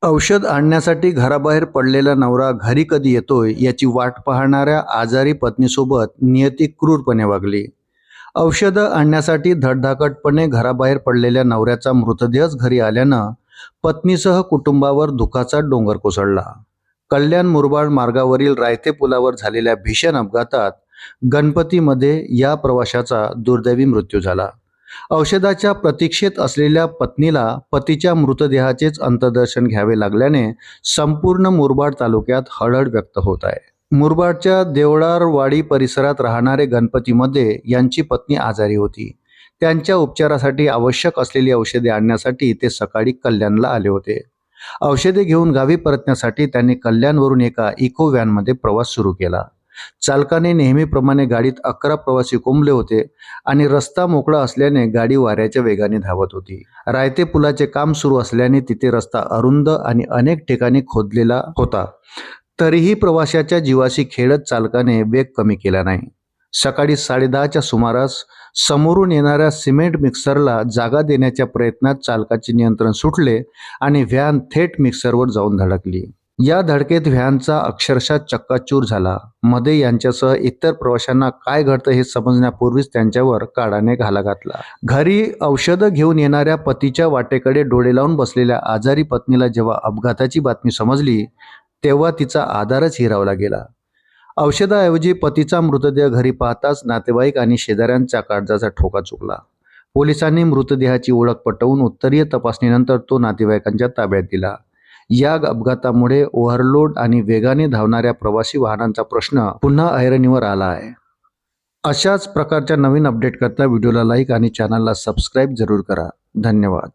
औषध आणण्यासाठी घराबाहेर पडलेला नवरा घरी कधी येतोय याची वाट पाहणाऱ्या आजारी पत्नीसोबत नियती क्रूरपणे वागली. औषधं आणण्यासाठी धडधाकटपणे घराबाहेर पडलेल्या नवऱ्याचा मृतदेहच घरी आल्यानं पत्नीसह कुटुंबावर दुःखाचा डोंगर कोसळला. कल्याण मुरबाड मार्गावरील रायते पुलावर झालेल्या भीषण अपघातात गणपतीमध्ये या प्रवाशाचा दुर्दैवी मृत्यू झाला. औषधाच्या प्रतीक्षेत असलेल्या पत्नीला पतीच्या मृतदेहाचेच अंत्यदर्शन घ्यावे लागल्याने संपूर्ण मुरबाड तालुक्यात हळहळ व्यक्त होत आहे. मुरबाडच्या देवळारवाडी परिसरात राहणारे गणपतीमध्ये यांची पत्नी आजारी होती. त्यांच्या उपचारासाठी आवश्यक असलेली औषधे आणण्यासाठी ते सकाळी कल्याणला आले होते. औषधे घेऊन गावी परतण्यासाठी त्यांनी कल्याणवरून एका इको व्हॅनमध्ये प्रवास सुरू केला. चालकाने नेहमीप्रमाणे गाडीत 11 प्रवासी कोंबले होते आणि रस्ता मोकळा असल्याने गाडी वाऱ्याच्या वेगाने धावत होती. रायते पुलाचे काम सुरू असल्याने तिथे रस्ता अरुंद आणि अनेक ठिकाणी खोदलेला होता. तरीही प्रवाशाच्या जीवाशी खेळत चालकाने वेग कमी केला नाही. सकाळी 10:30च्या सुमारास समोरून येणाऱ्या सिमेंट मिक्सरला जागा देण्याच्या प्रयत्नात चालकाचे नियंत्रण सुटले आणि व्हॅन थेट मिक्सरवर जाऊन धडकली. या धडकेत व्हॅनचा अक्षरशः चक्काचूर झाला. मध्ये यांच्यासह इतर प्रवाशांना काय घडतं हे समजण्यापूर्वीच त्यांच्यावर काळाने घाला घातला. घरी औषधं घेऊन येणाऱ्या पतीच्या वाटेकडे डोळे लावून बसलेल्या आजारी पत्नीला जेव्हा अपघाताची बातमी समजली तेव्हा तिचा आधारच हिरावला गेला. औषधाऐवजी पतीचा मृतदेह घरी पाहताच नातेवाईक आणि शेजाऱ्यांच्या काळजाचा ठोका चुकला. पोलिसांनी मृतदेहाची ओळख पटवून उत्तरीय तपासणीनंतर तो नातेवाईकांच्या ताब्यात दिला. या अपघातामुळे ओव्हरलोड आणि वेगाने धावणाऱ्या प्रवासी वाहनांचा प्रश्न पुन्हा ऐरणीवर आला आहे. अशाच प्रकारच्या नवीन अपडेट करता व्हिडिओला लाईक आणि चॅनलला सबस्क्राईब जरूर करा. धन्यवाद.